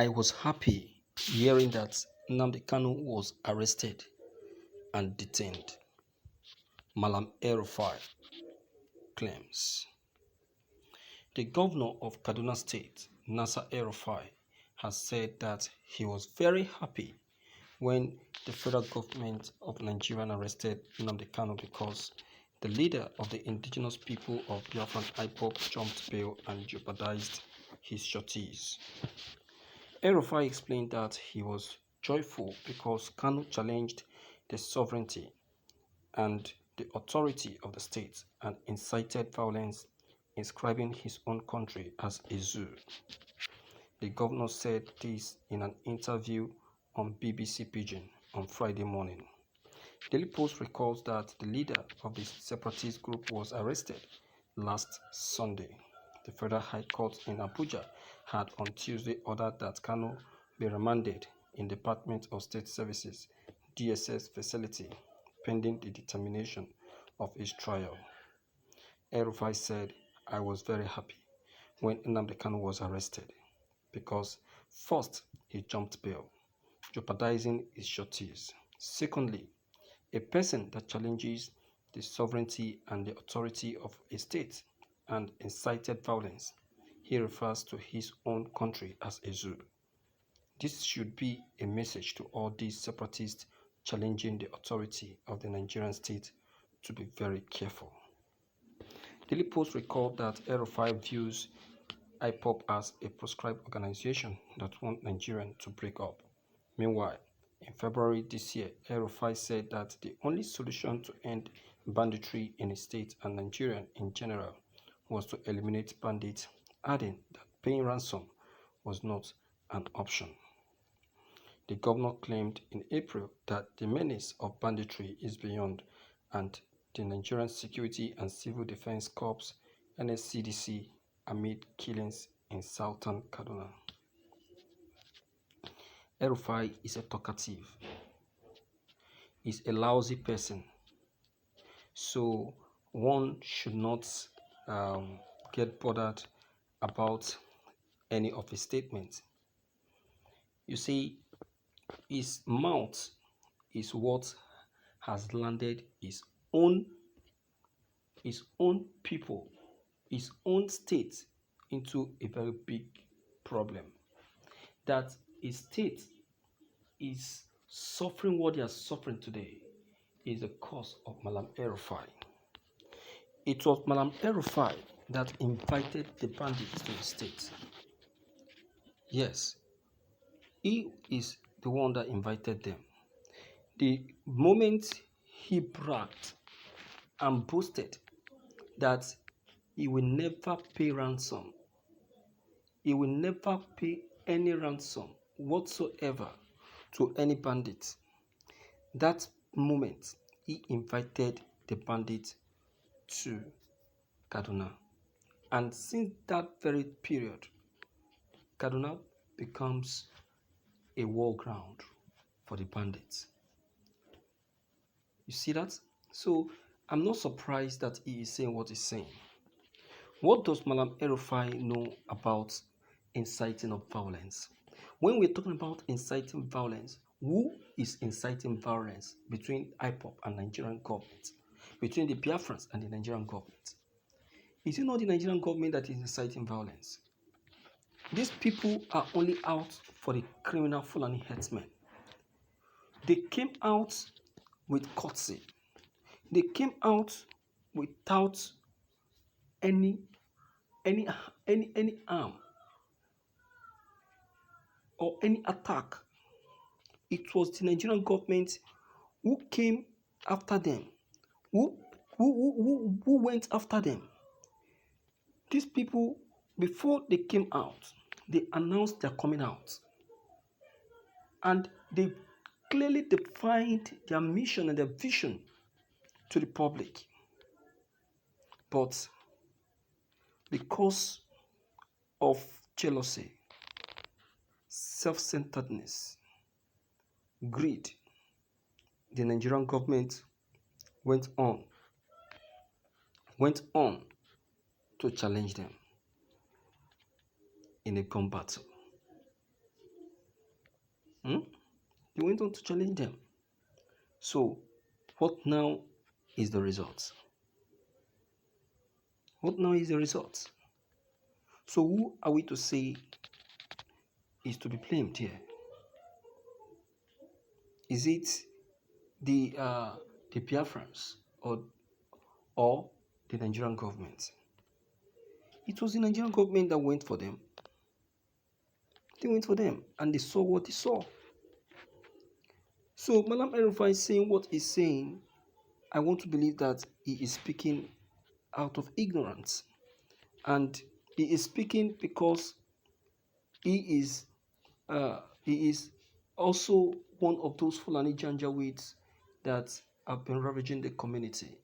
I was happy hearing that Nnamdi Kanu was arrested and detained, Malam El-Rufai claims. The governor of Kaduna State, Nasser El-Rufai, has said that he was very happy when the federal government of Nigeria arrested Nnamdi Kanu because the leader of the indigenous people of Biafran IPOB jumped bail and jeopardized his sureties. El-Rufai explained that he was joyful because Kanu challenged the sovereignty and the authority of the state and incited violence, inscribing his own country as a zoo. The governor said this in an interview on BBC Pidgin on Friday morning. Daily Post recalls that the leader of the separatist group was arrested last Sunday. The Federal High Court in Abuja had on Tuesday ordered that Kanu be remanded in Department of State Services DSS facility pending the determination of his trial. El-Rufai said, "I was very happy when Nnamdi Kanu was arrested because first, he jumped bail, jeopardizing his sureties. Secondly, a person that challenges the sovereignty and the authority of a state and incited violence, he refers to his own country as a zoo. This should be a message to all these separatists challenging the authority of the Nigerian state to be very careful." Daily Post recalled that El-Rufai views IPOB as a proscribed organization that wants Nigeria to break up. Meanwhile, in February this year, El-Rufai said that the only solution to end banditry in his state and Nigeria in general was to eliminate bandits, adding that paying ransom was not an option. The governor claimed in April that the menace of banditry is beyond, and the Nigerian Security and Civil Defense Corps (NSCDC) amid killings in southern Kaduna. El-Rufai is a talkative. He's a lousy person. So one should not get bothered about any of his statements. You see, his mouth is what has landed his own people, his own state into a very big problem. That his state is suffering what they are suffering today is the cause of Malam El-Rufai. It was Malam El-Rufai that invited the bandits to the state. Yes, he is the one that invited them. The moment he bragged and boasted that he will never pay ransom, he will never pay any ransom whatsoever to any bandit. That moment, he invited the bandit to Kaduna. And since that very period, Kaduna becomes a war ground for the bandits. You see that? So I'm not surprised that he is saying what he's saying. What does Malam El-Rufai know about inciting of violence? When we're talking about inciting violence, who is inciting violence between IPOB and Nigerian government, between the Biafrans and the Nigerian government? Is it not the Nigerian government that is inciting violence? These people are only out for the criminal Fulani herdsmen. They came out with courtesy. They came out without any harm or any attack. It was the Nigerian government who came after them, who went after them. These people, before they came out, they announced they're coming out. And they clearly defined their mission and their vision to the public. But because of jealousy, self-centeredness, greed, the Nigerian government went on to challenge them in a gun battle. Hmm? They went on to challenge them. So, what now is the result? What now is the result? So, who are we to say is to be blamed here? Is it the Biafrans or the Nigerian government? It was the Nigerian government that went for them. They went for them and they saw what they saw. So Malam El-Rufai saying what he's saying, I want to believe that he is speaking out of ignorance. And he is speaking because he is also one of those Fulani Janjaweeds that have been ravaging the community.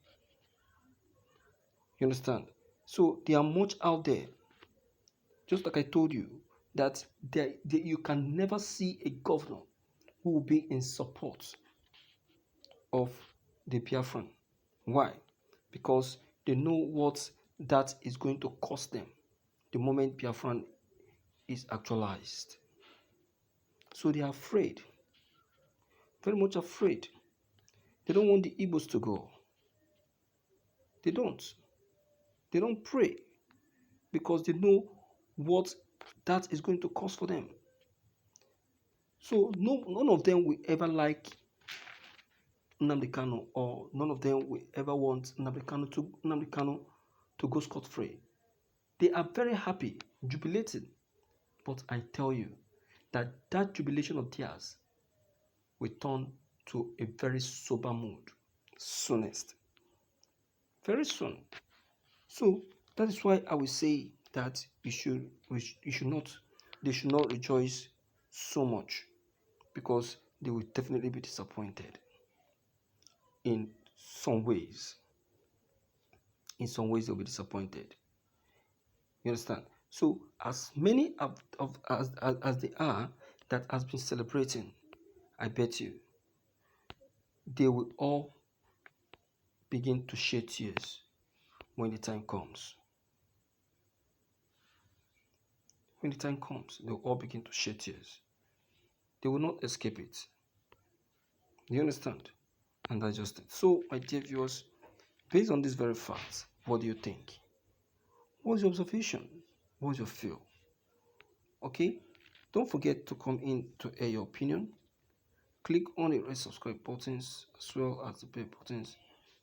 You understand? So there are much out there, just like I told you, that you can never see a governor who will be in support of the Biafran. Why? Because they know what that is going to cost them the moment Biafran is actualized. So they are afraid, very much afraid. They don't want the Igbos to go. They don't. They don't pray because they know what that is going to cost for them. So none of them will ever like Nnamdi Kanu, or none of them will ever want Nnamdi Kanu to go scot-free. They are very happy, jubilating. But I tell you that jubilation of theirs will turn to a very sober mood soonest. Very soon. So that is why I will say that they should not rejoice so much, because they will definitely be disappointed in some ways. In some ways, they'll be disappointed. You understand? So as many as they are that has been celebrating, I bet you they will all begin to shed tears when the time comes. When the time comes, they'll all begin to shed tears. They will not escape it. Do you understand? And that's just it. So, my dear viewers, based on this very fact, what do you think? What's your observation? What's your feel? Okay? Don't forget to come in to air your opinion. Click on the red subscribe buttons as well as the bell buttons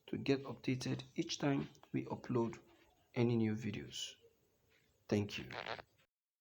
to get updated each time we upload any new videos. Thank you.